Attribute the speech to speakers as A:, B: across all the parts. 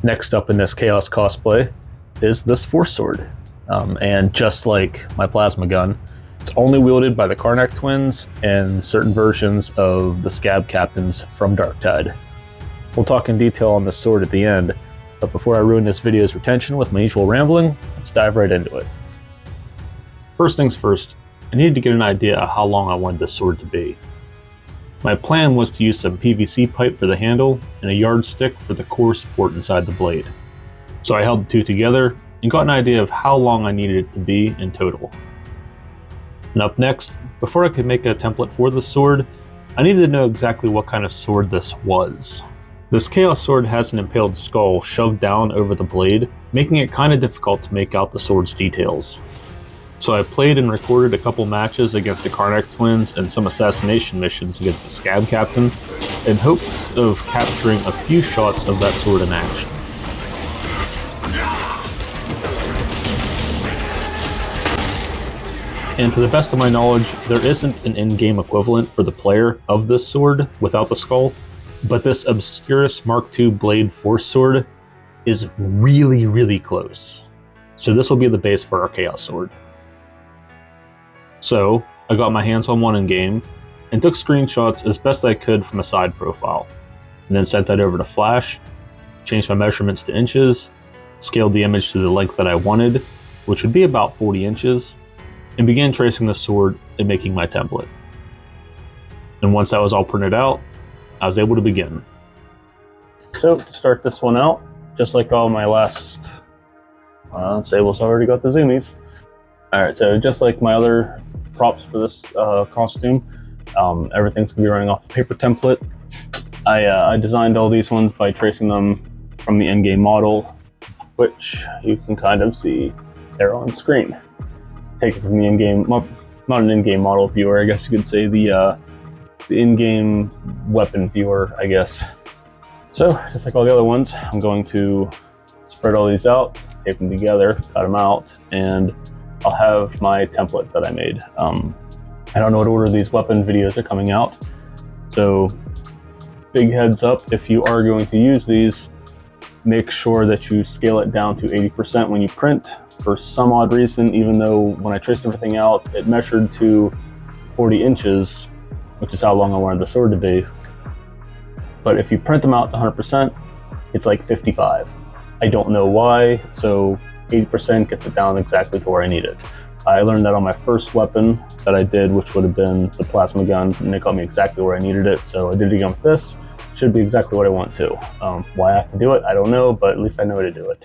A: Next up in this Chaos cosplay is this Force Sword. And just like my plasma gun, it's only wielded by the Karnak twins and certain versions of the Scab captains from Darktide. We'll talk in detail on this sword at the end, but before I ruin this video's retention with my usual rambling, let's dive right into it. First things first, I needed to get an idea of how long I wanted this sword to be. My plan was to use some PVC pipe for the handle and a yardstick for the core support inside the blade. So I held the two together and got an idea of how long I needed it to be in total. And up next, before I could make a template for the sword, I needed to know exactly what kind of sword this was. This Chaos sword has an impaled skull shoved down over the blade, making it kind of difficult to make out the sword's details. So I played and recorded a couple matches against the Karnak twins and some assassination missions against the Scab captain, in hopes of capturing a few shots of that sword in action. And to the best of my knowledge, there isn't an in-game equivalent for the player of this sword without the skull, but this Obscurus Mark II Blade Force Sword is really close. So this will be the base for our Chaos sword. So I got my hands on one in game and took screenshots as best I could from a side profile, and then sent that over to Flash, changed my measurements to inches, scaled the image to the length that I wanted, which would be about 40 inches, and began tracing the sword and making my template. And once that was all printed out, I was able to begin. So to start this one out, just like all my last Sables already got the zoomies. Alright, so just like my other props for this costume, everything's going to be running off a paper template. I designed all these ones by tracing them from the in-game model, which you can kind of see there on screen. Taken from the in-game, not an in-game model viewer, I guess you could say the in-game weapon viewer, I guess. So, just like all the other ones, I'm going to spread all these out, tape them together, cut them out, and I'll have my template that I made. I don't know what order these weapon videos are coming out, so big heads up, if you are going to use these, make sure that you scale it down to 80% when you print. For some odd reason, even though when I traced everything out, it measured to 40 inches, which is how long I wanted the sword to be. But if you print them out to 100%, it's like 55. I don't know why, so 80% gets it down exactly to where I need it. I learned that on my first weapon that I did, which would have been the plasma gun, and it got me exactly where I needed it, so I did it again with this. Should be exactly what I want to. Why I have to do it, I don't know, but at least I know how to do it.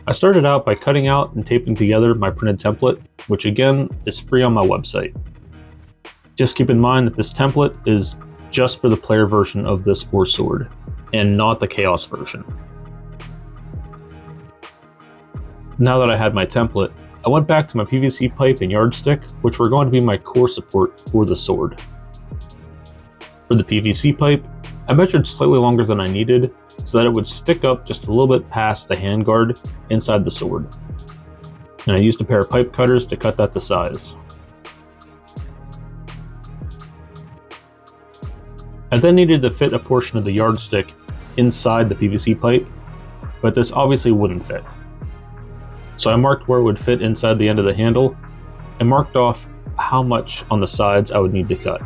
A: I started out by cutting out and taping together my printed template, which again is free on my website. Just keep in mind that this template is just for the player version of this Force Sword, and not the Chaos version. Now that I had my template, I went back to my PVC pipe and yardstick, which were going to be my core support for the sword. For the PVC pipe, I measured slightly longer than I needed, so that it would stick up just a little bit past the handguard inside the sword. And I used a pair of pipe cutters to cut that to size. I then needed to fit a portion of the yardstick inside the PVC pipe, but this obviously wouldn't fit. So I marked where it would fit inside the end of the handle, and marked off how much on the sides I would need to cut.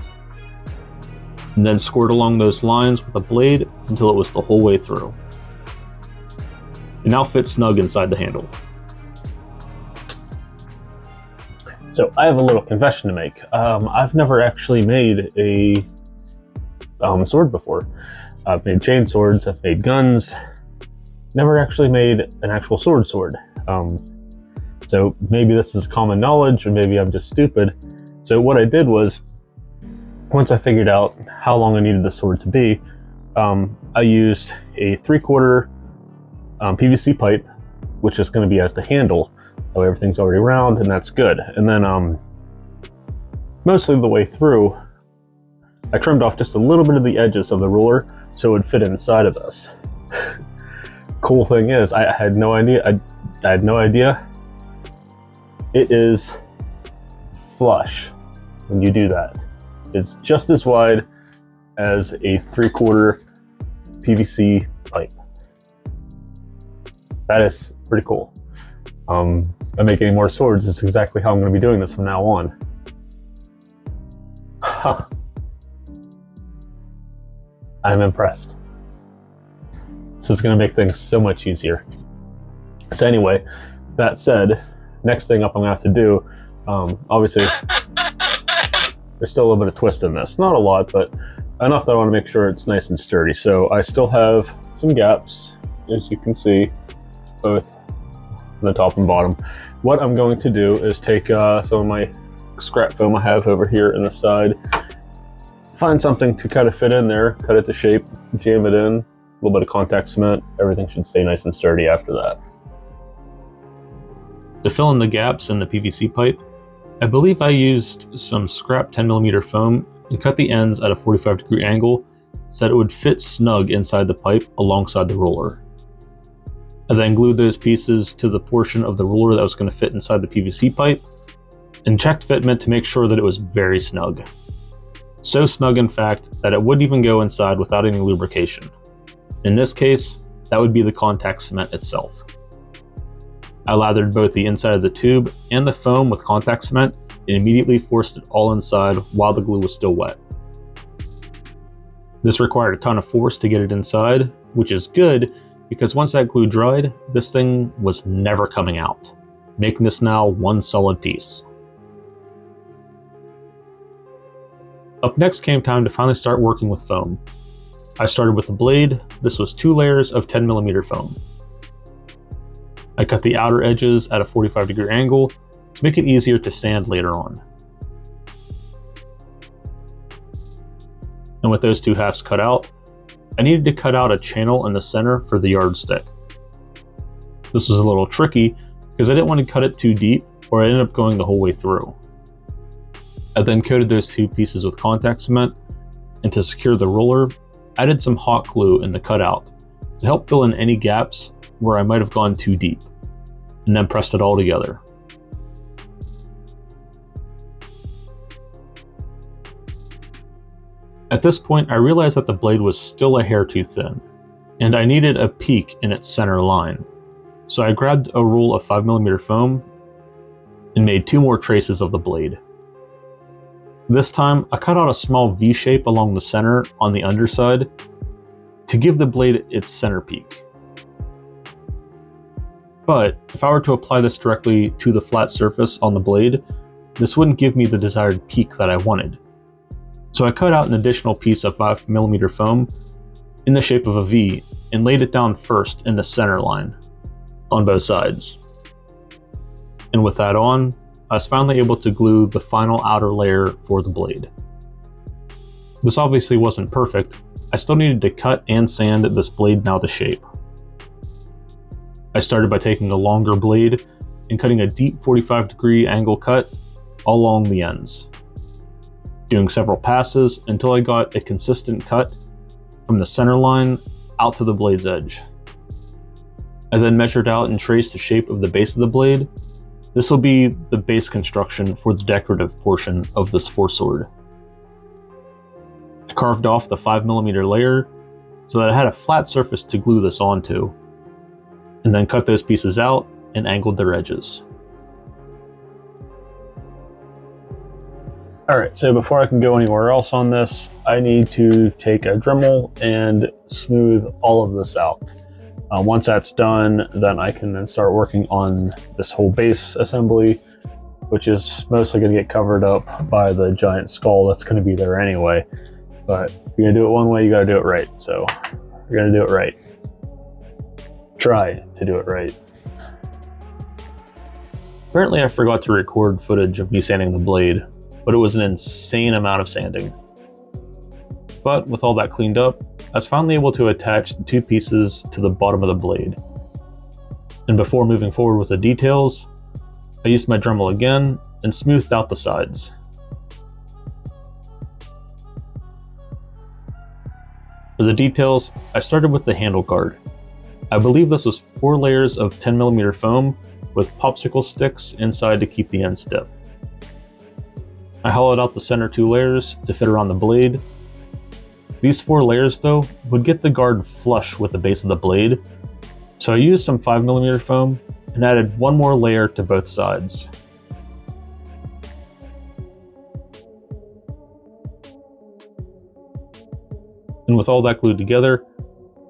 A: And then scored along those lines with a blade until it was the whole way through. It now fits snug inside the handle. So I have a little confession to make. I've never actually made a sword before. I've made chain swords, I've made guns, never actually made an actual sword. So maybe this is common knowledge, or maybe I'm just stupid. So what I did was, once I figured out how long I needed the sword to be, I used a 3/4 PVC pipe, which is going to be as the handle. That way everything's already round, and that's good. And then mostly the way through, I trimmed off just a little bit of the edges of the ruler so it would fit inside of this. Cool thing is, I had no idea. I had no idea. It is flush when you do that. It's just as wide as a 3/4 PVC pipe. That is pretty cool. I'm making more swords. It's exactly how I'm going to be doing this from now on. I'm impressed. This is going to make things so much easier. So anyway, that said, next thing up I'm going to have to do, obviously, there's still a little bit of twist in this. Not a lot, but enough that I want to make sure it's nice and sturdy. So I still have some gaps, as you can see, both on the top and bottom. What I'm going to do is take some of my scrap foam I have over here in the side, find something to kind of fit in there, cut it to shape, jam it in, a little bit of contact cement, everything should stay nice and sturdy after that. To fill in the gaps in the PVC pipe, I believe I used some scrap 10mm foam and cut the ends at a 45-degree angle so that it would fit snug inside the pipe alongside the roller. I then glued those pieces to the portion of the roller that was going to fit inside the PVC pipe and checked fitment to make sure that it was very snug. So snug, in fact, that it wouldn't even go inside without any lubrication. In this case, that would be the contact cement itself. I lathered both the inside of the tube and the foam with contact cement and immediately forced it all inside while the glue was still wet. This required a ton of force to get it inside, which is good because once that glue dried, this thing was never coming out, making this now one solid piece. Up next came time to finally start working with foam. I started with the blade. This was 2 layers of 10mm foam. I cut the outer edges at a 45-degree angle to make it easier to sand later on. And with those 2 halves cut out, I needed to cut out a channel in the center for the yardstick. This was a little tricky because I didn't want to cut it too deep or I ended up going the whole way through. I then coated those 2 pieces with contact cement, and to secure the roller, I added some hot glue in the cutout to help fill in any gaps where I might have gone too deep, and then pressed it all together. At this point, I realized that the blade was still a hair too thin, and I needed a peak in its center line. So I grabbed a roll of 5mm foam and made 2 more traces of the blade. This time, I cut out a small V shape along the center on the underside to give the blade its center peak. But if I were to apply this directly to the flat surface on the blade, this wouldn't give me the desired peak that I wanted. So I cut out an additional piece of 5mm foam in the shape of a V and laid it down first in the center line on both sides. And with that on, I was finally able to glue the final outer layer for the blade. This obviously wasn't perfect. I still needed to cut and sand this blade now to shape. I started by taking a longer blade and cutting a deep 45-degree angle cut all along the ends, doing several passes until I got a consistent cut from the center line out to the blade's edge. I then measured out and traced the shape of the base of the blade. This will be the base construction for the decorative portion of this foresword. I carved off the 5mm layer so that I had a flat surface to glue this onto, and then cut those pieces out and angled their edges. Alright, so before I can go anywhere else on this, I need to take a Dremel and smooth all of this out. Once that's done, then I can then start working on this whole base assembly, which is mostly going to get covered up by the giant skull that's going to be there anyway. But if you're going to do it one way, you got to do it right. So you're going to do it right. Try to do it right. Apparently I forgot to record footage of me sanding the blade, but it was an insane amount of sanding. But with all that cleaned up, I was finally able to attach the 2 pieces to the bottom of the blade. And before moving forward with the details, I used my Dremel again and smoothed out the sides. For the details, I started with the handle guard. I believe this was 4 layers of 10mm foam with popsicle sticks inside to keep the end stiff. I hollowed out the center 2 layers to fit around the blade, These 4 layers though would get the guard flush with the base of the blade, so I used some 5mm foam and added 1 more layer to both sides. And with all that glued together,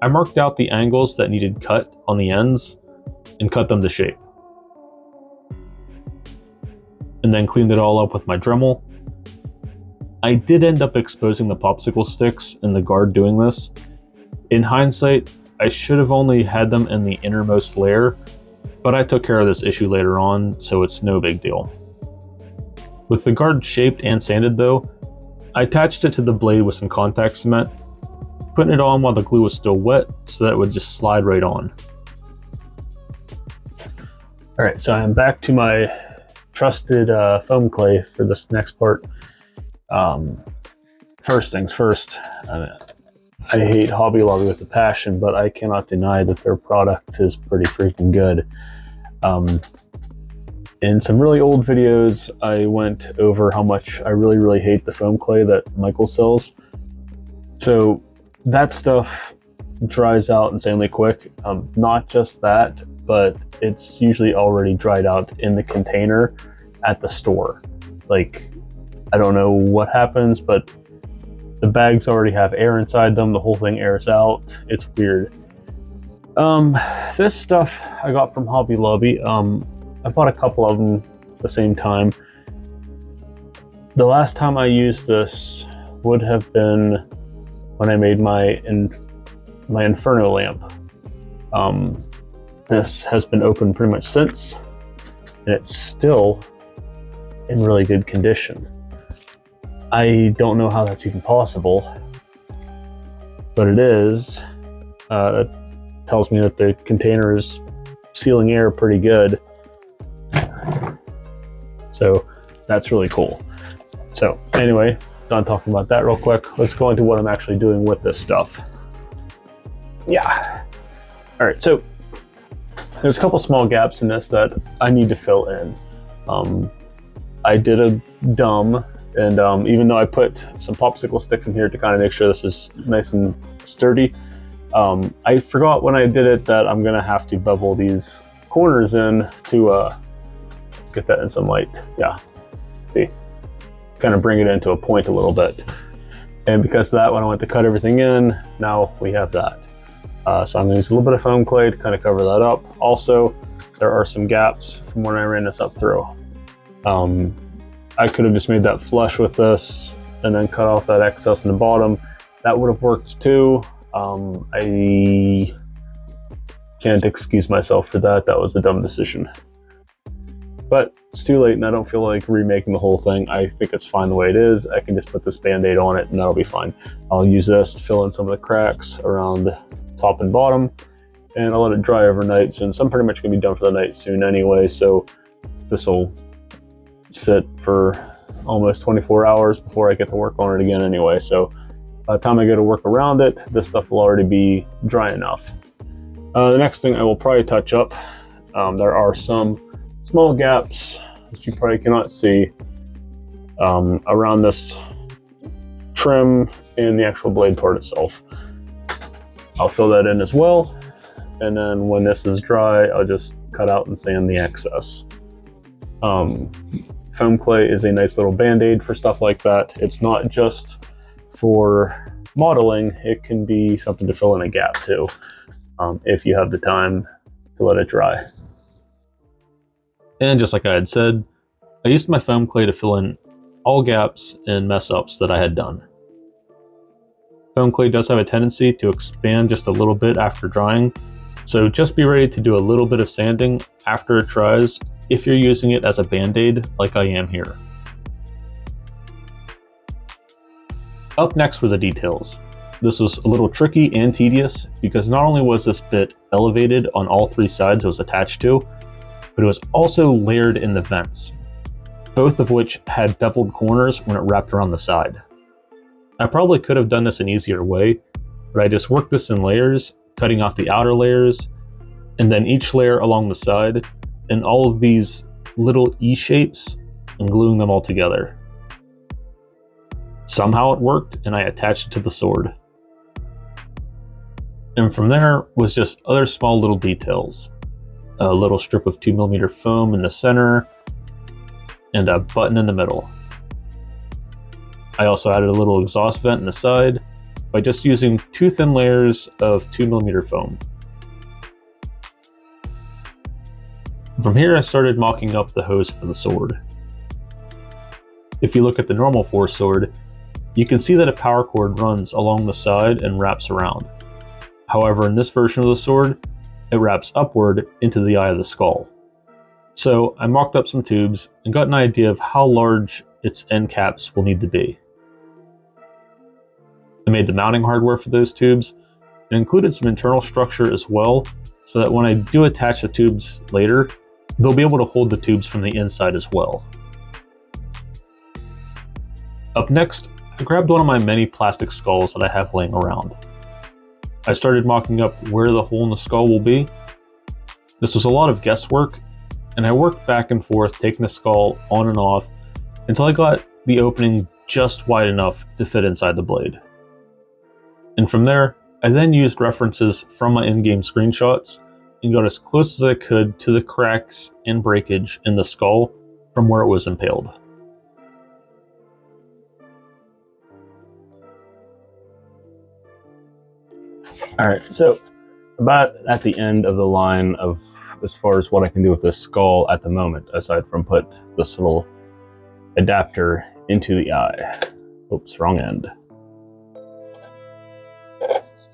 A: I marked out the angles that needed cut on the ends and cut them to shape. And then cleaned it all up with my Dremel. I did end up exposing the popsicle sticks in the guard doing this. In hindsight, I should have only had them in the innermost layer, but I took care of this issue later on, so it's no big deal. With the guard shaped and sanded though, I attached it to the blade with some contact cement, putting it on while the glue was still wet so that it would just slide right on. Alright, so I'm back to my trusted foam clay for this next part. First things first, I hate Hobby Lobby with a passion, but I cannot deny that their product is pretty freaking good. In some really old videos, I went over how much I really hate the foam clay that Michael sells. So that stuff dries out insanely quick. Not just that, but it's usually already dried out in the container at the store. Like, I don't know what happens, but the bags already have air inside them. The whole thing airs out. It's weird. This stuff I got from Hobby Lobby. I bought a couple of them at the same time. The last time I used this would have been when I made my Inferno lamp. This has been open pretty much since, and it's still in really good condition. I don't know how that's even possible, but it is. It tells me that the container is sealing air pretty good. So that's really cool. So anyway, done talking about that real quick. Let's go into what I'm actually doing with this stuff. Yeah. All right, so there's a couple small gaps in this that I need to fill in. I did a dumb, and even though I put some popsicle sticks in here to kind of make sure this is nice and sturdy, I forgot when I did it that I'm gonna have to bevel these corners in to let's get that in some light. Yeah, see, kind of bring it into a point a little bit. And because of that, when I went to cut everything in, now we have that. So I'm gonna use a little bit of foam clay to kind of cover that up. Also, there are some gaps from when I ran this up through. I could have just made that flush with this and then cut off that excess in the bottom. That would have worked too. I can't excuse myself for that. That was a dumb decision. But it's too late and I don't feel like remaking the whole thing. I think it's fine the way it is. I can just put this band-aid on it and that'll be fine. I'll use this to fill in some of the cracks around the top and bottom, and I'll let it dry overnight since I'm pretty much gonna be done for the night soon anyway, so this will sit for almost 24 hours before I get to work on it again anyway. So by the time I go to work around it, this stuff will already be dry enough. The next thing I will probably touch up, there are some small gaps that you probably cannot see around this trim and the actual blade part itself. I'll fill that in as well, and then when this is dry, I'll just cut out and sand the excess. Foam clay is a nice little band-aid for stuff like that. It's not just for modeling, it can be something to fill in a gap too, if you have the time to let it dry. And just like I had said, I used my foam clay to fill in all gaps and mess ups that I had done. Foam clay does have a tendency to expand just a little bit after drying, so just be ready to do a little bit of sanding after it dries if you're using it as a band-aid like I am here. Up next were the details. This was a little tricky and tedious because not only was this bit elevated on all 3 sides it was attached to, but it was also layered in the vents, both of which had beveled corners when it wrapped around the side. I probably could have done this an easier way, but I just worked this in layers, cutting off the outer layers, and then each layer along the side, and all of these little E-shapes, and gluing them all together. Somehow it worked, and I attached it to the sword. And from there was just other small little details. A little strip of 2mm foam in the center, and a button in the middle. I also added a little exhaust vent in the side by just using 2 thin layers of 2mm foam. From here I started mocking up the hose for the sword. If you look at the normal Force sword, you can see that a power cord runs along the side and wraps around. However, in this version of the sword, it wraps upward into the eye of the skull. So I mocked up some tubes and got an idea of how large its end caps will need to be. I made the mounting hardware for those tubes and included some internal structure as well, so that when I do attach the tubes later, they'll be able to hold the tubes from the inside as well. Up next, I grabbed one of my many plastic skulls that I have laying around. I started mocking up where the hole in the skull will be. This was a lot of guesswork, and I worked back and forth taking the skull on and off until I got the opening just wide enough to fit inside the blade. And from there, I then used references from my in-game screenshots and got as close as I could to the cracks and breakage in the skull from where it was impaled. Alright, so about at the end of the line of as far as what I can do with this skull at the moment, aside from put this little adapter into the eye. Oops, wrong end.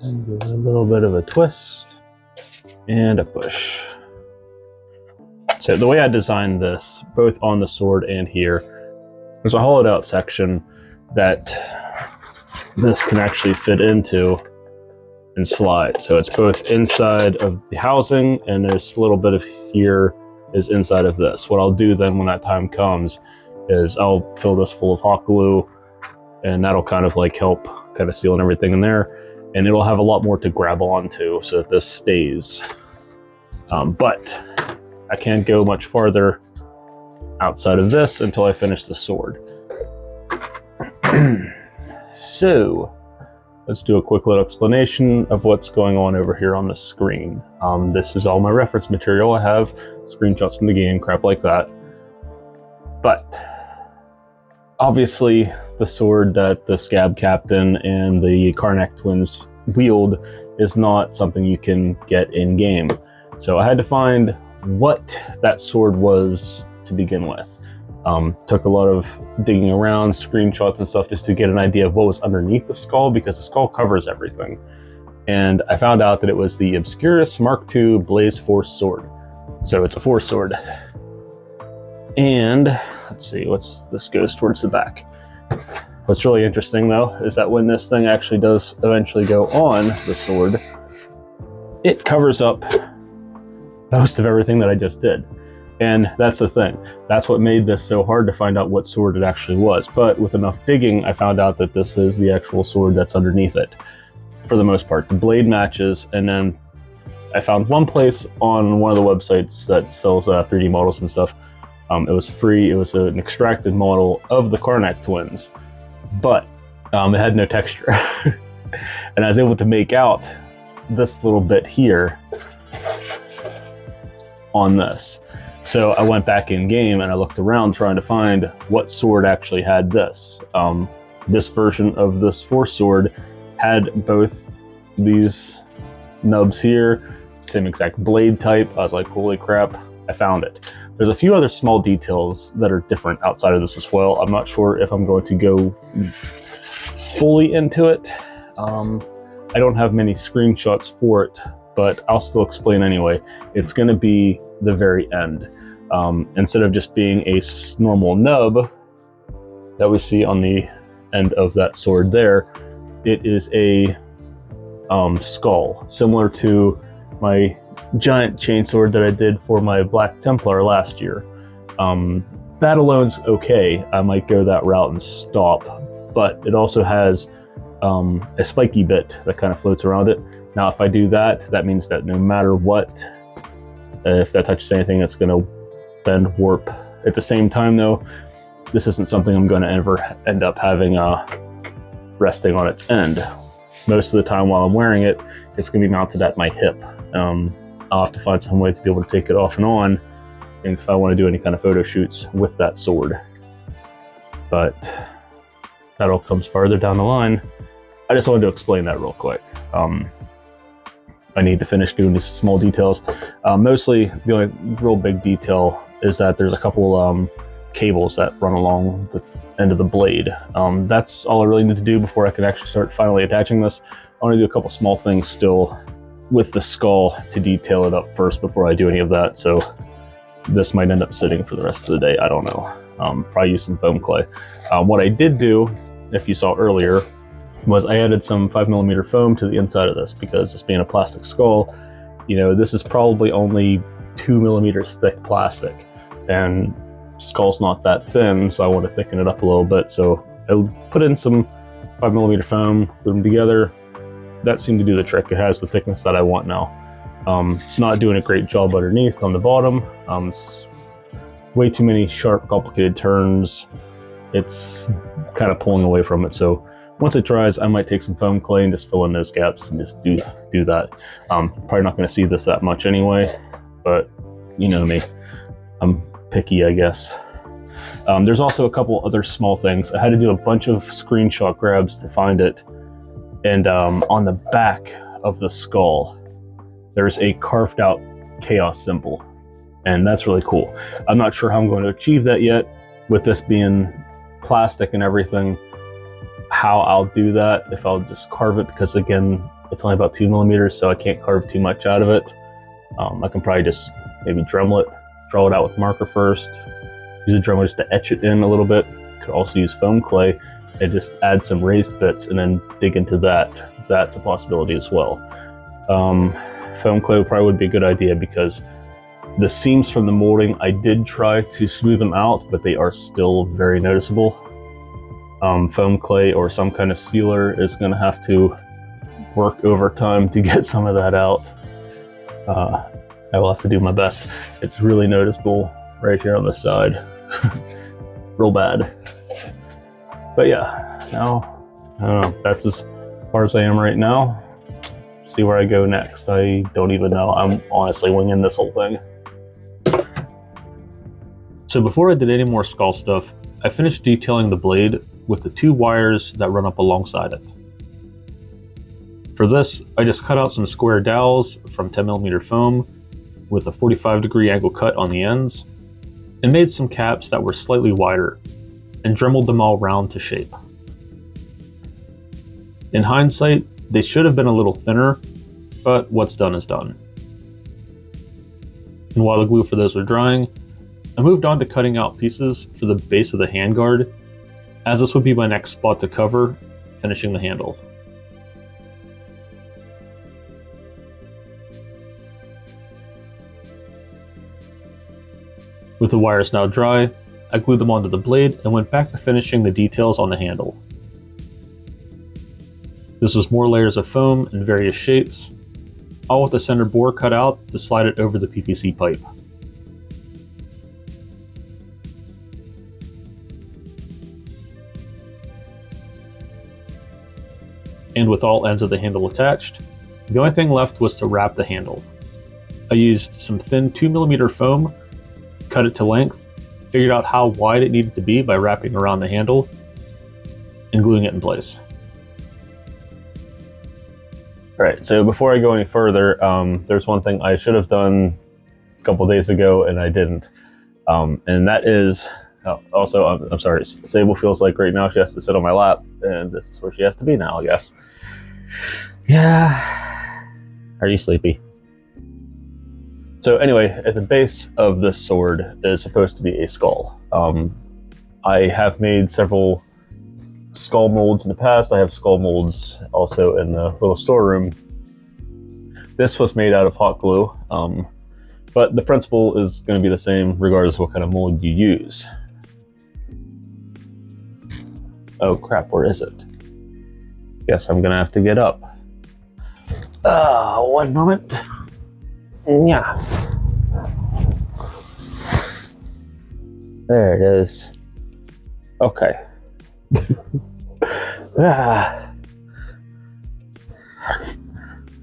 A: And give it a little bit of a twist and a push. So the way I designed this, both on the sword and here, there's a hollowed out section that this can actually fit into and slide. So it's both inside of the housing, and there's a little bit of here is inside of this. What I'll do then when that time comes is I'll fill this full of hot glue, and that'll kind of like help kind of sealing everything in there, and it'll have a lot more to grab onto so that this stays. But I can't go much farther outside of this until I finish the sword. So let's do a quick little explanation of what's going on over here on the screen. This is all my reference material. I have screenshots from the game, crap like that. But obviously the sword that the Scab Captain and the Karnak twins wield is not something you can get in-game. So I had to find what that sword was to begin with. Took a lot of digging around, screenshots and stuff, just to get an idea of what was underneath the skull, because the skull covers everything. And I found out that it was the Obscurus Mark II Blaze Force sword. So it's a Force sword. And let's see, this goes towards the back. What's really interesting though is that when this thing actually does eventually go on the sword, it covers up most of everything that I just did. And that's the thing. That's what made this so hard to find out what sword it actually was. But with enough digging, I found out that this is the actual sword that's underneath it. For the most part, the blade matches, and then I found one place on one of the websites that sells 3D models and stuff. It was free. It was an extracted model of the Karnak twins, but it had no texture. And I was able to make out this little bit here on this. So I went back in game and I looked around trying to find what sword actually had this. This version of this Force sword had both these nubs here, same exact blade type. I was like, holy crap, I found it. There's a few other small details that are different outside of this as well. I'm not sure if I'm going to go fully into it. I don't have many screenshots for it, but I'll still explain anyway. It's going to be the very end. Instead of just being a normal nub that we see on the end of that sword there, it is a skull, similar to my giant chainsword that I did for my Black Templar last year. That alone's okay. I might go that route and stop, but it also has a spiky bit that kind of floats around it. Now if I do that, that means that no matter what, if that touches anything, it's going to bend, warp. At the same time though, this isn't something I'm going to ever end up having resting on its end. most of the time while I'm wearing it, it's going to be mounted at my hip. I'll have to find some way to be able to take it off and on if I want to do any kind of photo shoots with that sword. But that all comes farther down the line. I just wanted to explain that real quick. I need to finish doing these small details. Mostly, the only real big detail is that there's a couple cables that run along the end of the blade. That's all I really need to do before I can actually start finally attaching this. I want to do a couple small things still with the skull to detail it up first before I do any of that. So this might end up sitting for the rest of the day. I don't know. Probably use some foam clay. What I did do, if you saw earlier, was I added some 5mm foam to the inside of this, because this being a plastic skull, you know, this is probably only 2mm thick plastic, and skull's not that thin, so I want to thicken it up a little bit. So I put in some 5mm foam, put them together. That seemed to do the trick. It has the thickness that I want now. It's not doing a great job underneath on the bottom. It's way too many sharp, complicated turns. It's kind of pulling away from it. So once it dries, I might take some foam clay and just fill in those gaps and just do that. Probably not going to see this that much anyway, but you know me, I'm picky, I guess. There's also a couple other small things. I had to do a bunch of screenshot grabs to find it. And on the back of the skull, there's a carved out chaos symbol, and that's really cool. I'm not sure how I'm going to achieve that yet, with this being plastic and everything, how I'll do that, if I'll just carve it, because again, it's only about 2mm, so I can't carve too much out of it. I can probably just maybe Dremel it, draw it out with marker first, use a Dremel just to etch it in a little bit. Could also use foam clay and just add some raised bits and then dig into that. That's a possibility as well. Foam clay probably would be a good idea, because the seams from the molding, I did try to smooth them out, but they are still very noticeable. Foam clay or some kind of sealer is going to have to work overtime to get some of that out. I will have to do my best. It's really noticeable right here on the side. Real bad. But yeah, now, I don't know, that's as far as I am right now. See where I go next. I don't even know. I'm honestly winging this whole thing. So before I did any more skull stuff, I finished detailing the blade with the 2 wires that run up alongside it. For this, I just cut out some square dowels from 10mm foam with a 45-degree angle cut on the ends, and made some caps that were slightly wider, and dremeled them all round to shape. In hindsight, they should have been a little thinner, but what's done is done. And while the glue for those were drying, I moved on to cutting out pieces for the base of the handguard, as this would be my next spot to cover, finishing the handle. With the wires now dry, I glued them onto the blade and went back to finishing the details on the handle. This was more layers of foam in various shapes, all with the center bore cut out to slide it over the PVC pipe. And with all ends of the handle attached, the only thing left was to wrap the handle. I used some thin 2mm foam, cut it to length, figured out how wide it needed to be by wrapping around the handle, and gluing it in place. Alright, so before I go any further, there's one thing I should have done a couple days ago and I didn't. And that is, also, I'm sorry, Sable feels like right now she has to sit on my lap, and this is where she has to be now, I guess. Yeah. Are you sleepy? So anyway, at the base of this sword is supposed to be a skull. I have made several skull molds in the past. I have skull molds also in the little storeroom. This was made out of hot glue, but the principle is going to be the same regardless of what kind of mold you use. Oh crap, where is it? Guess I'm going to have to get up. One moment. Yeah. There it is. Okay.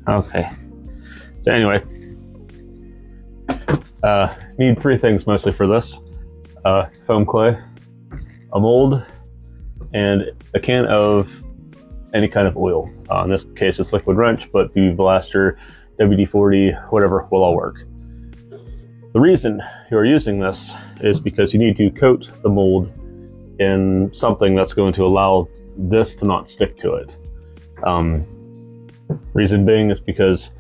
A: Okay. So anyway, need 3 things mostly for this. Foam clay, a mold, and a can of any kind of oil. In this case, it's liquid wrench, but the blaster, WD-40, whatever, will all work. The reason you're using this is because you need to coat the mold in something that's going to allow this to not stick to it. Reason being is because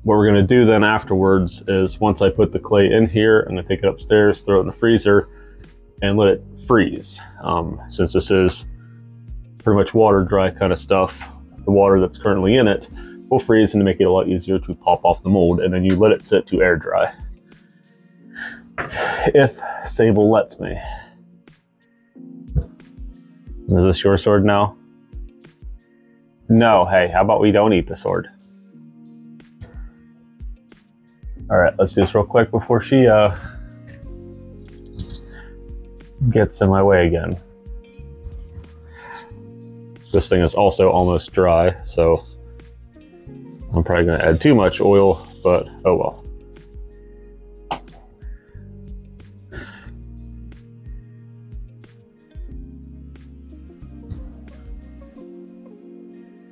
A: what we're going to do then afterwards is, once I put the clay in here, I'm going to take it upstairs, throw it in the freezer, and let it freeze. Since this is pretty much water dry kind of stuff, the water that's currently in it will freeze, and to make it a lot easier to pop off the mold, and then you let it sit to air dry. If Sable lets me. Is this your sword now? No, hey, how about we don't eat the sword? Alright, let's do this real quick before she gets in my way again. This thing is also almost dry, so I'm probably going to add too much oil, but oh well.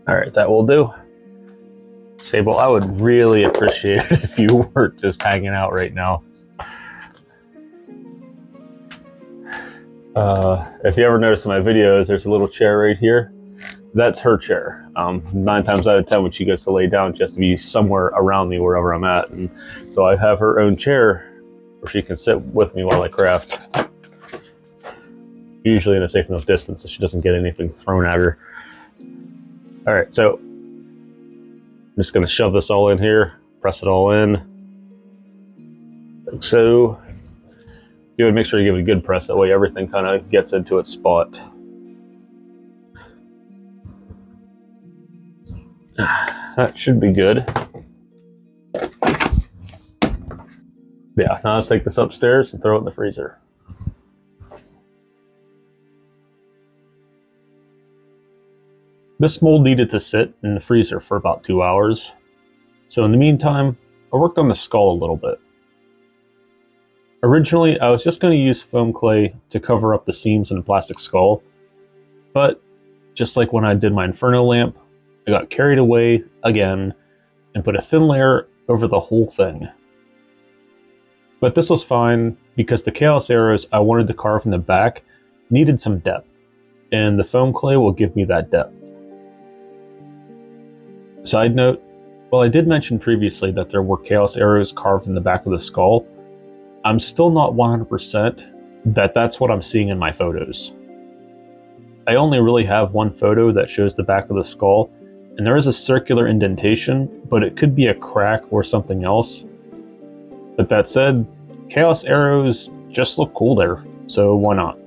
A: Alright, that will do. Sable, I would really appreciate it if you weren't just hanging out right now. If you ever notice in my videos, there's a little chair right here. That's her chair. 9 times out of 10 when she goes to lay down, she has to be somewhere around me wherever I'm at. And so I have her own chair where she can sit with me while I craft. Usually in a safe enough distance so she doesn't get anything thrown at her. Alright, so I'm just going to shove this all in here, press it all in. Like so. You would make sure you give it a good press, that way everything kind of gets into its spot. That should be good. Yeah, now let's take this upstairs and throw it in the freezer. This mold needed to sit in the freezer for about 2 hours. So in the meantime, I worked on the skull a little bit. Originally, I was just going to use foam clay to cover up the seams in the plastic skull, but just like when I did my Inferno lamp, I got carried away again and put a thin layer over the whole thing. But this was fine because the Chaos arrows I wanted to carve in the back needed some depth, and the foam clay will give me that depth. Side note, while I did mention previously that there were Chaos arrows carved in the back of the skull, I'm still not 100% that that's what I'm seeing in my photos. I only really have one photo that shows the back of the skull, and there is a circular indentation, but it could be a crack or something else. But that said, Chaos arrows just look cool there, so why not?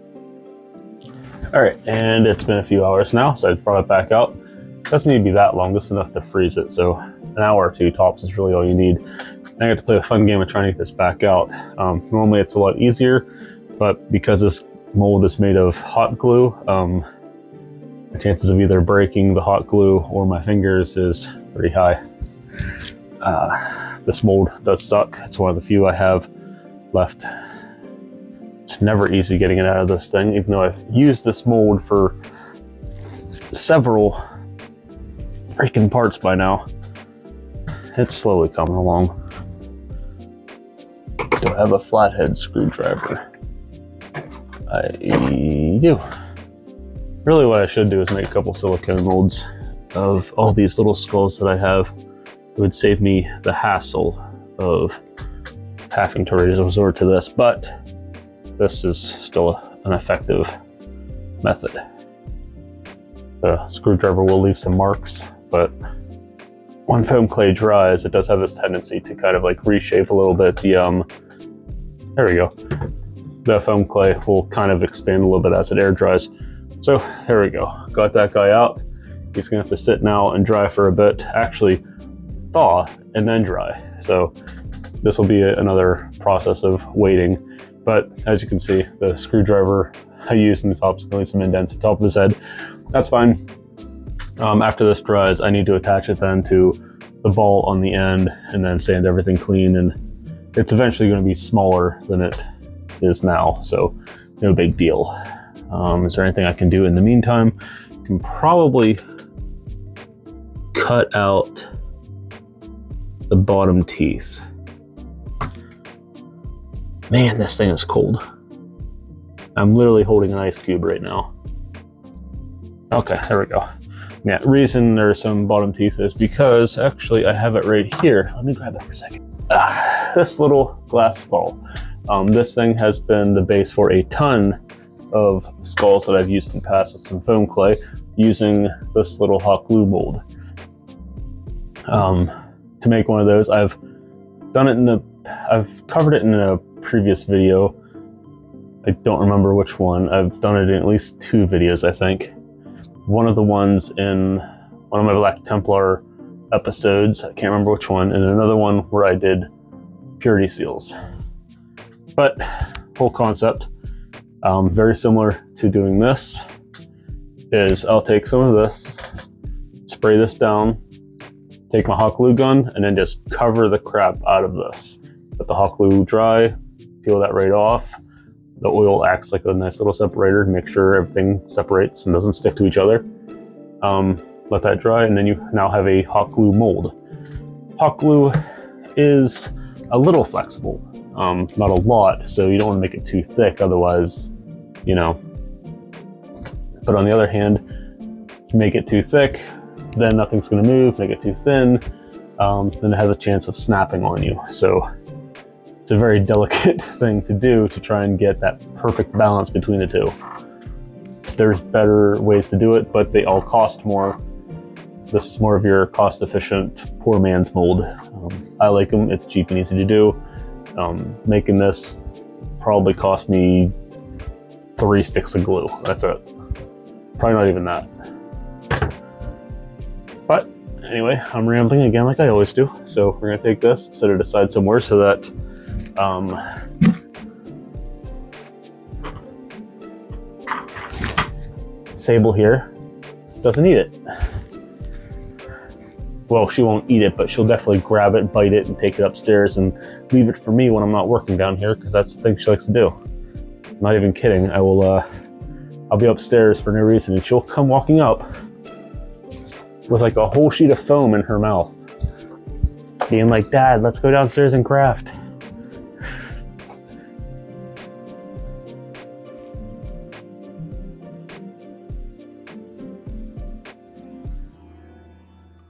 A: Alright, and it's been a few hours now, so I brought it back out. Doesn't need to be that long, just enough to freeze it, so an hour or 2 tops is really all you need. I get to play a fun game of trying to get this back out. Normally it's a lot easier, but because this mold is made of hot glue, the chances of either breaking the hot glue or my fingers is pretty high. This mold does suck. It's one of the few I have left. It's never easy getting it out of this thing, even though I've used this mold for several freaking parts by now. It's slowly coming along. Do I have a flathead screwdriver? I do. Really what I should do is make a couple silicone molds of all these little skulls that I have. It would save me the hassle of having to resort to this, but this is still an effective method. The screwdriver will leave some marks, but when foam clay dries, it does have this tendency to kind of like reshape a little bit. There we go. The foam clay will kind of expand a little bit as it air dries. So there we go. Got that guy out. He's gonna have to sit now and dry for a bit. Actually, thaw and then dry. So this will be another process of waiting. But as you can see, the screwdriver I used in the top is going some indents at the top of his head. That's fine. After this dries, I need to attach it then to the ball on the end and then sand everything clean, and it's eventually going to be smaller than it is now, so no big deal. Is there anything I can do in the meantime? I can probably cut out the bottom teeth. Man, this thing is cold. I'm literally holding an ice cube right now. Okay, there we go. Yeah, reason there's some bottom teeth is because actually I have it right here. Let me grab it for a second. This little glass skull. This thing has been the base for a ton of skulls that I've used in the past with some foam clay using this little hot glue mold. To make one of those, I've covered it in a previous video. I don't remember which one. I've done it in at least 2 videos, I think. One of the ones in one of my Black Templar episodes, I can't remember which one, and another one where I did purity seals. But whole concept, very similar to doing this, is I'll take some of this, spray this down, take my hot glue gun, and then just cover the crap out of this. Let the hot glue dry, peel that right off. The oil acts like a nice little separator to make sure everything separates and doesn't stick to each other. Let that dry, and then you now have a hot glue mold. Hot glue is a little flexible, not a lot, so you don't want to make it too thick, otherwise, you know. But on the other hand, if you make it too thick, then nothing's going to move. Make it too thin, then it has a chance of snapping on you. So it's a very delicate thing to do to try and get that perfect balance between the two. There's better ways to do it, but they all cost more. This is more of your cost-efficient, poor man's mold. I like them. It's cheap and easy to do. Making this probably cost me 3 sticks of glue. That's it. Probably not even that. But anyway, I'm rambling again like I always do. So we're gonna take this, set it aside somewhere so that Sable here doesn't eat it. Well, she won't eat it, but she'll definitely grab it, bite it, and take it upstairs and leave it for me when I'm not working down here, because that's the thing she likes to do. I'm not even kidding. I'll be upstairs for no reason, and she'll come walking up with like a whole sheet of foam in her mouth, being like, "Dad, let's go downstairs and craft."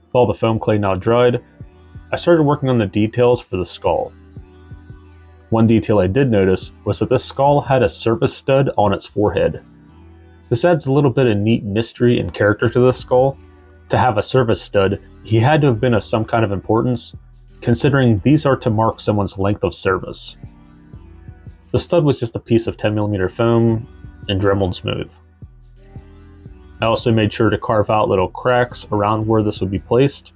A: With all the foam clay now dried, I started working on the details for the skull. One detail I did notice was that this skull had a service stud on its forehead. This adds a little bit of neat mystery and character to this skull. To have a service stud, he had to have been of some kind of importance, considering these are to mark someone's length of service. The stud was just a piece of 10mm foam and Dremeled smooth. I also made sure to carve out little cracks around where this would be placed.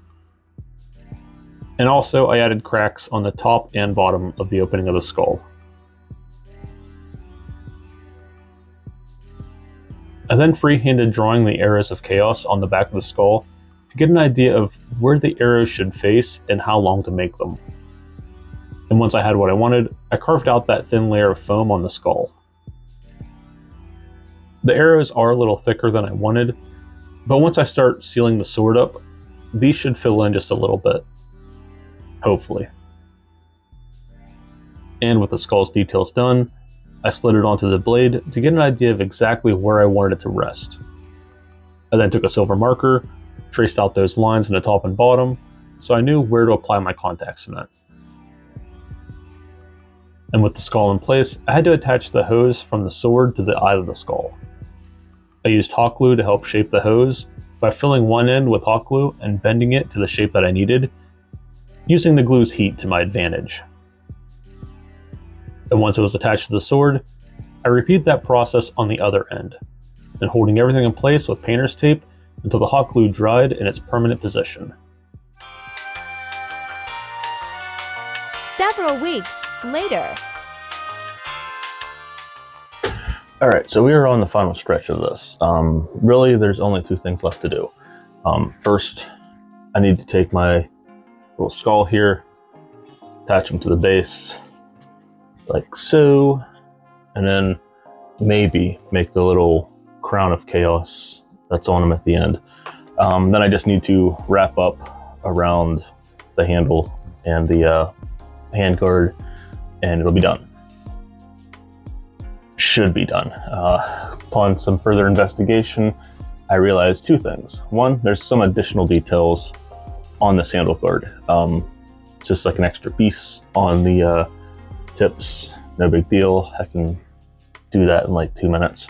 A: And also I added cracks on the top and bottom of the opening of the skull. I then freehanded drawing the arrows of chaos on the back of the skull to get an idea of where the arrows should face and how long to make them. And once I had what I wanted, I carved out that thin layer of foam on the skull. The arrows are a little thicker than I wanted, but once I start sealing the sword up, these should fill in just a little bit. Hopefully. And with the skull's details done, I slid it onto the blade to get an idea of exactly where I wanted it to rest. I then took a silver marker, traced out those lines in the top and bottom, so I knew where to apply my contact cement. And with the skull in place, I had to attach the hose from the sword to the eye of the skull. I used hot glue to help shape the hose by filling one end with hot glue and bending it to the shape that I needed, using the glue's heat to my advantage. And once it was attached to the sword, I repeated that process on the other end, and holding everything in place with painter's tape until the hot glue dried in its permanent position.
B: Several weeks later.
A: Alright, so we are on the final stretch of this. Really, there's only 2 things left to do. First, I need to take my little skull here, attach them to the base like so, and then maybe make the little crown of chaos that's on them at the end. Then I just need to wrap up around the handle and the handguard, and it'll be done. Should be done. Upon some further investigation, I realized two things. One, there's some additional details on this handle guard. Just like an extra piece on the tips, no big deal. I can do that in like 2 minutes.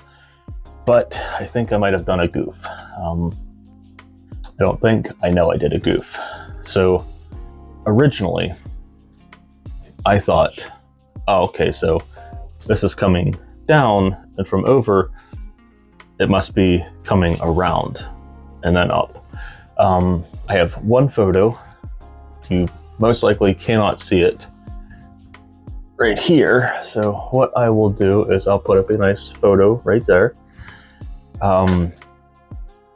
A: But I think I might have done a goof. I don't think, I know I did a goof. So originally, I thought, oh, okay, so this is coming down, and from over, it must be coming around and then up. I have one photo. You most likely cannot see it right here. So what I will do is I'll put up a nice photo right there.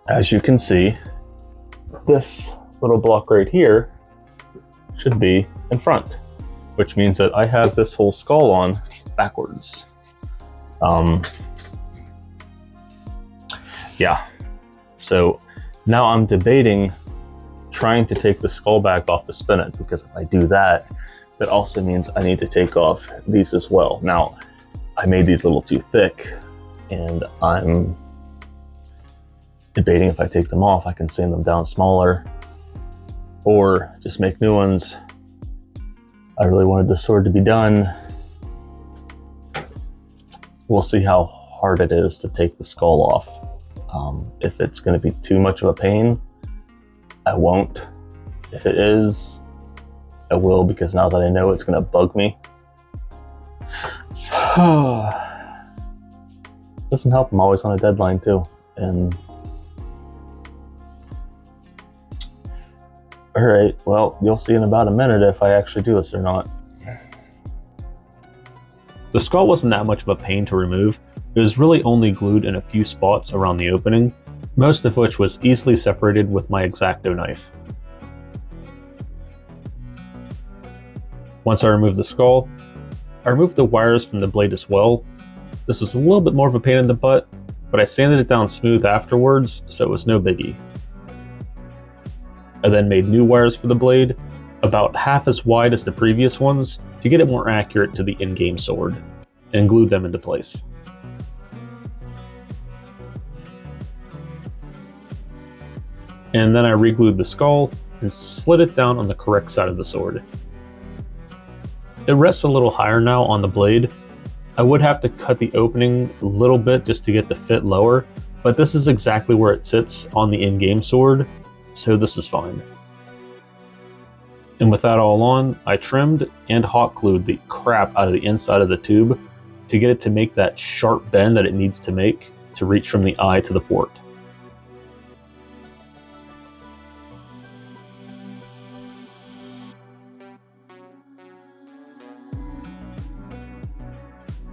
A: As you can see, this little block right here should be in front, which means that I have this whole skull on backwards. Yeah, so now I'm debating trying to take the skull back off to spin it, because if I do that, that also means I need to take off these as well. Now, I made these a little too thick, and I'm debating if I take them off, I can sand them down smaller, or just make new ones. I really wanted the sword to be done. We'll see how hard it is to take the skull off. If it's going to be too much of a pain, I won't. If it is, I will, because now that I know it's going to bug me. Doesn't help, I'm always on a deadline too. And alright, well, you'll see in about a minute if I actually do this or not. The skull wasn't that much of a pain to remove. It was really only glued in a few spots around the opening, most of which was easily separated with my X-Acto knife. Once I removed the skull, I removed the wires from the blade as well. This was a little bit more of a pain in the butt, but I sanded it down smooth afterwards, so it was no biggie. I then made new wires for the blade, about half as wide as the previous ones, to get it more accurate to the in-game sword, and glued them into place. And then I re-glued the skull and slid it down on the correct side of the sword. It rests a little higher now on the blade. I would have to cut the opening a little bit just to get the fit lower, but this is exactly where it sits on the in-game sword, so this is fine. And with that all on, I trimmed and hot glued the crap out of the inside of the tube to get it to make that sharp bend that it needs to make to reach from the eye to the port.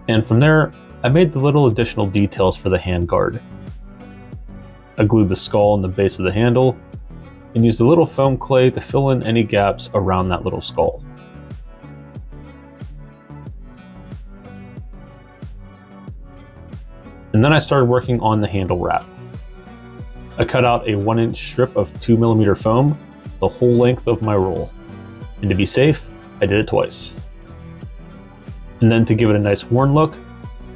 A: And from there, I made the little additional details for the handguard. I glued the skull in the base of the handle, and used a little foam clay to fill in any gaps around that little skull. And then I started working on the handle wrap. I cut out a 1-inch strip of 2mm foam, the whole length of my roll. And to be safe, I did it twice. And then to give it a nice worn look,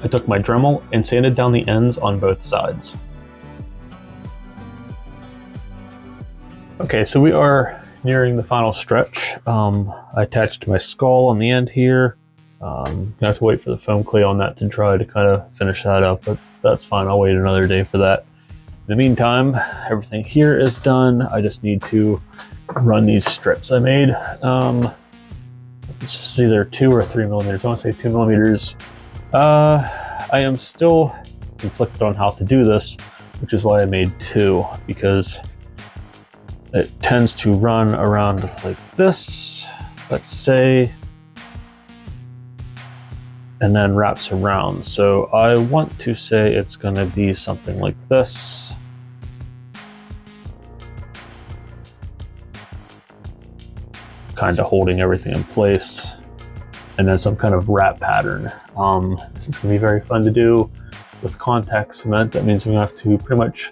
A: I took my Dremel and sanded down the ends on both sides. Okay, so we are nearing the final stretch. I attached my skull on the end here. Gonna have to wait for the foam clay on that to dry to kind of finish that up, but that's fine, I'll wait another day for that. In the meantime, everything here is done. I just need to run these strips I made. It's either 2 or 3mm. I want to say 2mm. I am still conflicted on how to do this, which is why I made 2, because it tends to run around like this, let's say, and then wraps around. So I want to say it's going to be something like this. kind of holding everything in place. And then some kind of wrap pattern. This is going to be very fun to do with contact cement. That means we're going to have to pretty much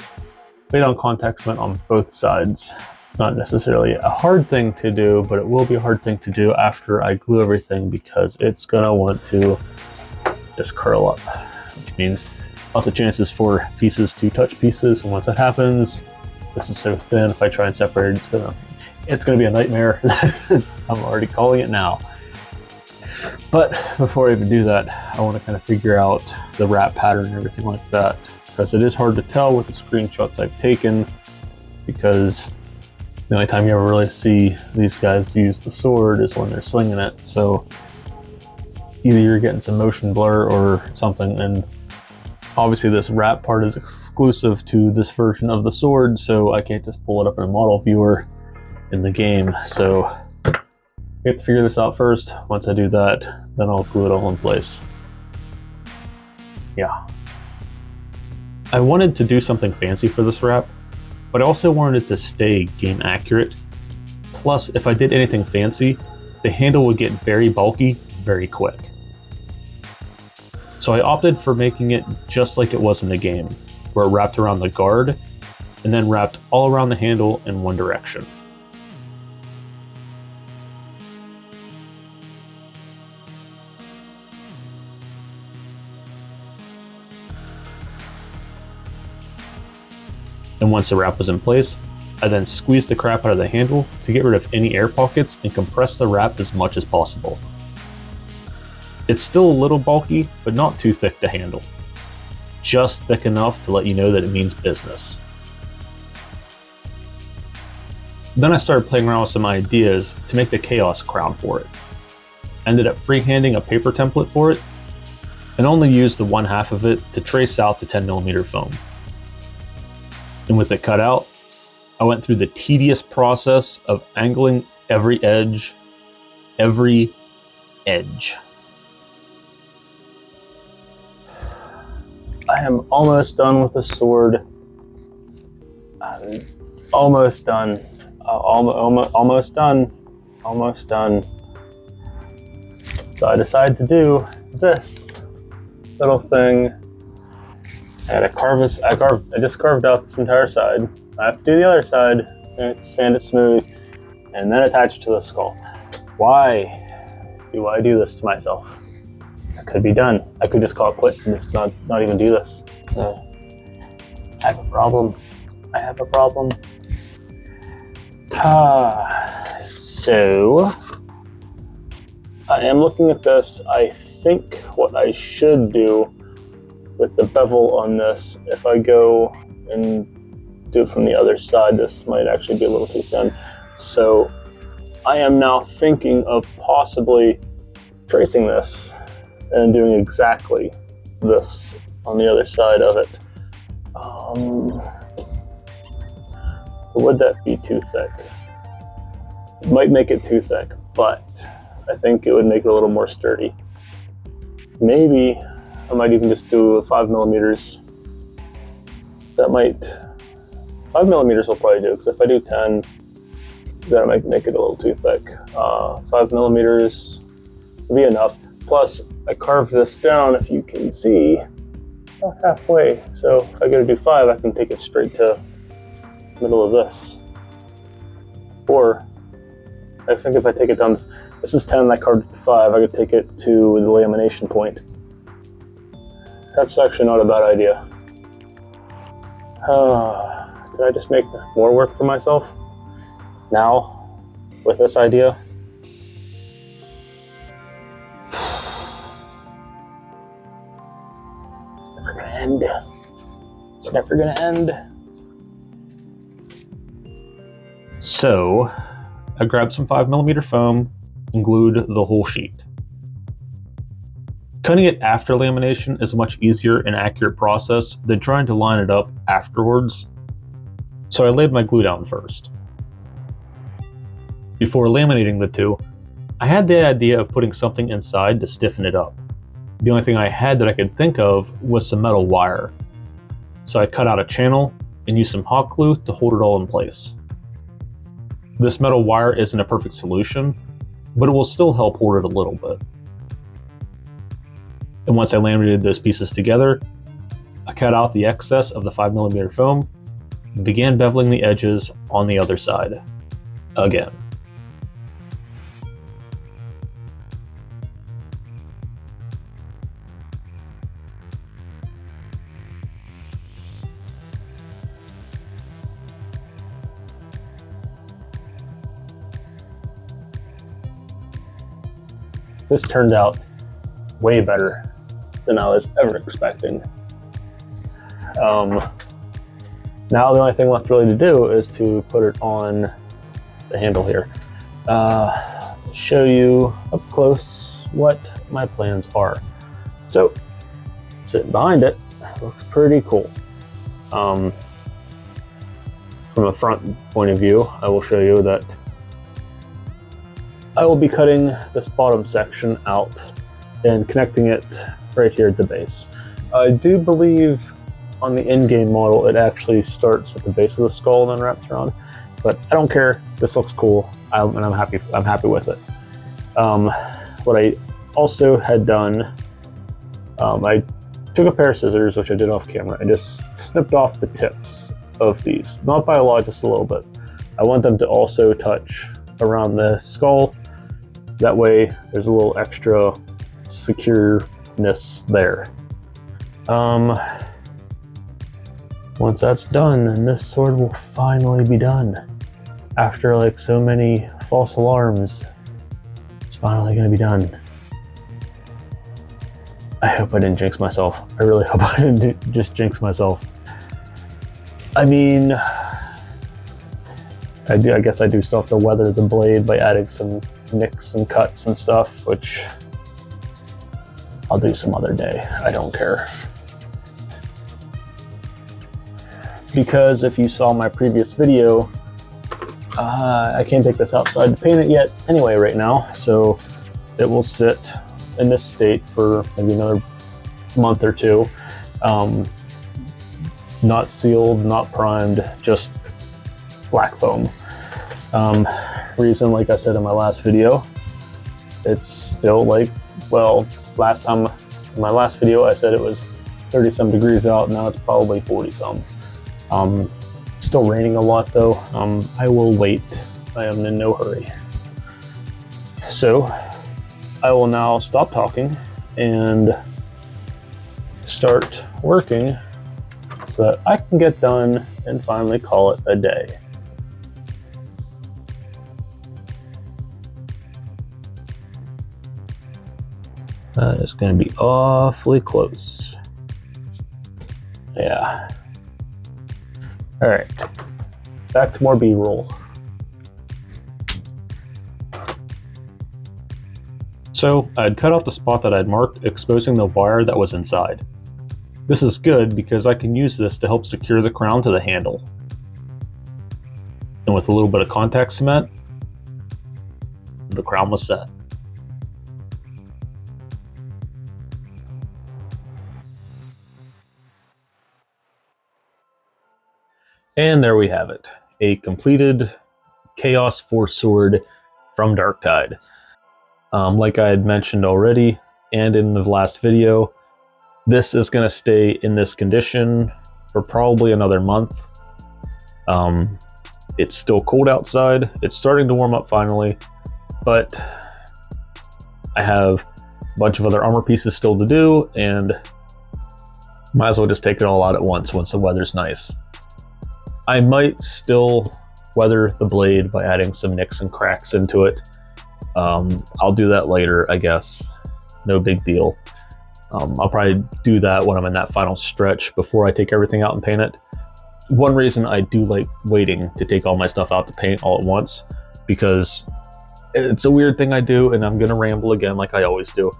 A: lay down contact cement on both sides. It's not necessarily a hard thing to do, but it will be a hard thing to do after I glue everything because it's going to want to just curl up, which means lots of chances for pieces to touch pieces. And once that happens, this is so thin, if I try and separate it, it's gonna be a nightmare. I'm already calling it now. But before I even do that, I want to kind of figure out the wrap pattern and everything like that, because it is hard to tell with the screenshots I've taken, because the only time you ever really see these guys use the sword is when they're swinging it. So either you're getting some motion blur or something, and obviously this wrap part is exclusive to this version of the sword, so I can't just pull it up in a model viewer in the game. So I have to figure this out first. Once I do that, then I'll glue it all in place. Yeah. I wanted to do something fancy for this wrap, but I also wanted it to stay game accurate. Plus, if I did anything fancy, the handle would get very bulky very quick. So I opted for making it just like it was in the game, where it wrapped around the guard and then wrapped all around the handle in one direction. And once the wrap was in place, I then squeezed the crap out of the handle to get rid of any air pockets and compress the wrap as much as possible. It's still a little bulky, but not too thick to handle. Just thick enough to let you know that it means business. Then I started playing around with some ideas to make the Chaos crown for it. Ended up freehanding a paper template for it, and only used the one half of it to trace out the 10mm foam. And with it cut out, I went through the tedious process of angling every edge. I am almost done with the sword. I'm almost done. Almost done. So I decided to do this little thing. I just carved out this entire side. I have to do the other side, and sand it smooth, and then attach it to the skull. Why do I do this to myself? It could be done. I could just call it quits and just not even do this. I have a problem. So I am looking at this. I think what I should do with the bevel on this, if I go and do it from the other side, this might actually be a little too thin. So I am now thinking of possibly tracing this and doing exactly this on the other side of it. Would that be too thick? It might make it too thick, but I think it would make it a little more sturdy. Maybe I might even just do 5mm. 5mm will probably do, because if I do 10, then I might make it a little too thick. 5mm would be enough. Plus, I carved this down, if you can see, about halfway. So if I go to do 5, I can take it straight to the middle of this. Or, I think if I take it down, this is 10 and I carved it to 5, I could take it to the lamination point. That's actually not a bad idea. Did I just make more work for myself now with this idea? It's never gonna end. So I grabbed some 5mm foam and glued the whole sheet. Cutting it after lamination is a much easier and accurate process than trying to line it up afterwards, so I laid my glue down first. Before laminating the two, I had the idea of putting something inside to stiffen it up. The only thing I had that I could think of was some metal wire, so I cut out a channel and used some hot glue to hold it all in place. This metal wire isn't a perfect solution, but it will still help hold it a little bit. And once I laminated those pieces together, I cut out the excess of the 5mm foam and began beveling the edges on the other side again. This turned out way better than I was ever expecting. Now the only thing left really to do is to put it on the handle here. Show you up close what my plans are. So, sitting behind it, looks pretty cool. From a front point of view, I will show you that I will be cutting this bottom section out and connecting it right here at the base. I do believe on the in-game model it actually starts at the base of the skull and then wraps around, but I don't care. This looks cool, and I'm happy with it. What I also had done, I took a pair of scissors, which I did off camera, and just snipped off the tips of these, not by a lot, just a little bit. I want them to also touch around the skull. That way there's a little extra secureness there. Once that's done, then this sword will finally be done. After like so many false alarms, it's finally gonna be done. I hope I didn't jinx myself. I really hope I didn't just jinx myself. I mean, I guess I do still have to weather the blade by adding some nicks and cuts and stuff, which I'll do some other day. I don't care. Because if you saw my previous video, I can't take this outside to paint it yet anyway right now, so it will sit in this state for maybe another month or two. Not sealed, not primed, just black foam. Reason, like I said in my last video, it's still like, well, last time in my last video I said it was 30 some degrees out. Now it's probably 40 some. Still raining a lot though. I will wait. I am in no hurry. So I will now stop talking and start working so that I can get done and finally call it a day. It's going to be awfully close. Yeah. All right, back to more B-roll. So I'd cut off the spot that I'd marked, exposing the wire that was inside. This is good because I can use this to help secure the crown to the handle. And with a little bit of contact cement, the crown was set. And there we have it, a completed Chaos Force sword from Darktide. Like I had mentioned already, and in the last video, this is going to stay in this condition for probably another month. It's still cold outside, it's starting to warm up finally, but I have a bunch of other armor pieces still to do, and might as well just take it all out at once the weather's nice. I might still weather the blade by adding some nicks and cracks into it. I'll do that later, I guess. No big deal. I'll probably do that when I'm in that final stretch before I take everything out and paint it. One reason I do like waiting to take all my stuff out to paint all at once, because it's a weird thing I do, and I'm gonna ramble again like I always do.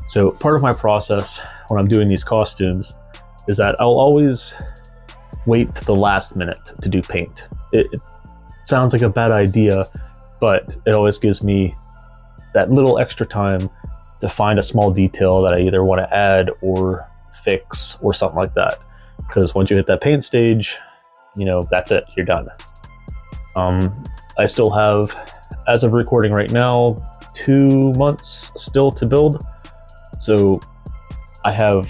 A: So part of my process when I'm doing these costumes is that I'll always wait to the last minute to do paint. It sounds like a bad idea, but it always gives me that little extra time to find a small detail that I either want to add or fix or something like that. Because once you hit that paint stage, you know, that's it, you're done. I still have, as of recording right now, 2 months still to build. So I'm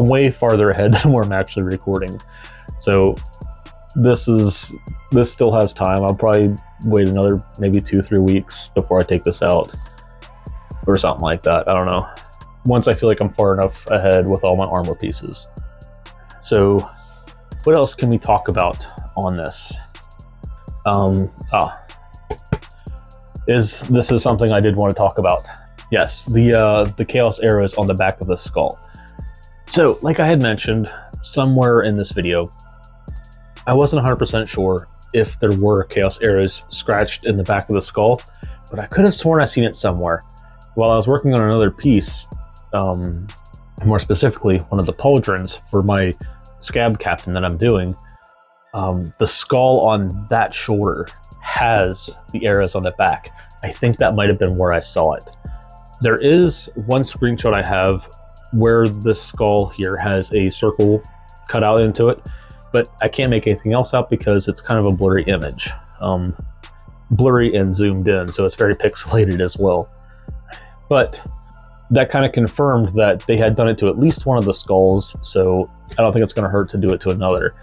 A: way farther ahead than where I'm actually recording. So this still has time. I'll probably wait another maybe 2-3 weeks before I take this out or something like that. I don't know. Once I feel like I'm far enough ahead with all my armor pieces. So what else can we talk about on this? This is something I did want to talk about. Yes, the chaos arrows on the back of the skull. So like I had mentioned somewhere in this video, I wasn't 100% sure if there were chaos arrows scratched in the back of the skull, but I could have sworn I've seen it somewhere. While I was working on another piece, more specifically one of the pauldrons for my Scab captain that I'm doing, the skull on that shoulder has the arrows on the back. I think that might have been where I saw it. There is one screenshot I have where the skull here has a circle cut out into it, but I can't make anything else out because it's kind of a blurry image. Blurry and zoomed in, so it's very pixelated as well. But that kind of confirmed that they had done it to at least one of the skulls, so I don't think it's going to hurt to do it to another.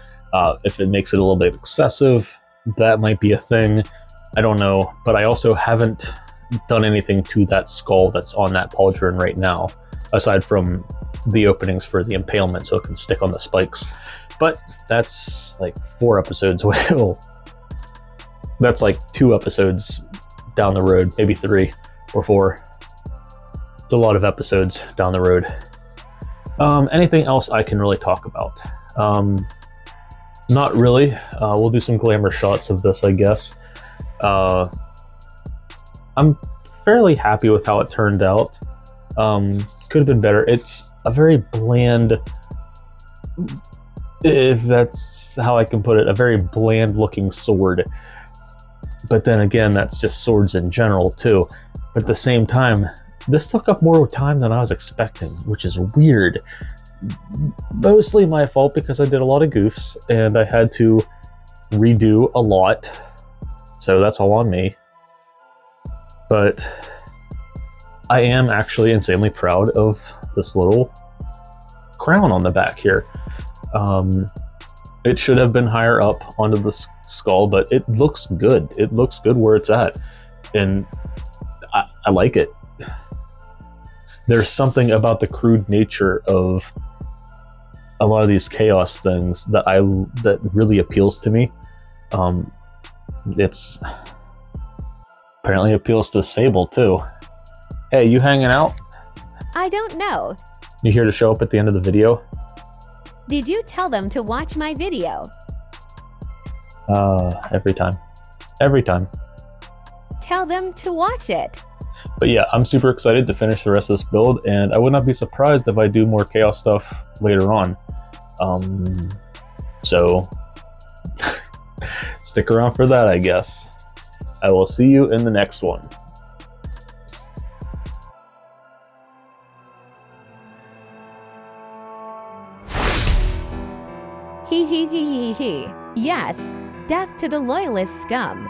A: If it makes it a little bit excessive, that might be a thing. I don't know, but I also haven't done anything to that skull that's on that pauldron right now, aside from the openings for the impalement so it can stick on the spikes. But that's like 4 episodes away. That's like 2 episodes down the road, maybe 3 or 4. It's a lot of episodes down the road. Anything else I can really talk about? Not really. We'll do some glamour shots of this, I guess. I'm fairly happy with how it turned out. Could have been better. It's a very bland, if that's how I can put it, a very bland looking sword. But then again, that's just swords in general too. But at the same time, this took up more time than I was expecting, which is weird. Mostly my fault because I did a lot of goofs and I had to redo a lot. So that's all on me. But I am actually insanely proud of this little crown on the back here. It should have been higher up onto the skull, but it looks good. It looks good where it's at. And I like it. There's something about the crude nature of a lot of these chaos things that really appeals to me. It's apparently appeals to Sable too. Hey, you hanging out?
B: I don't know.
A: You here to show up at the end of the video?
B: Did you tell them to watch my video?
A: Every time. Every time.
B: Tell them to watch it.
A: But yeah, I'm super excited to finish the rest of this build, and I would not be surprised if I do more chaos stuff later on. So stick around for that, I guess. I will see you in the next one.
B: He. Yes, death to the loyalist scum.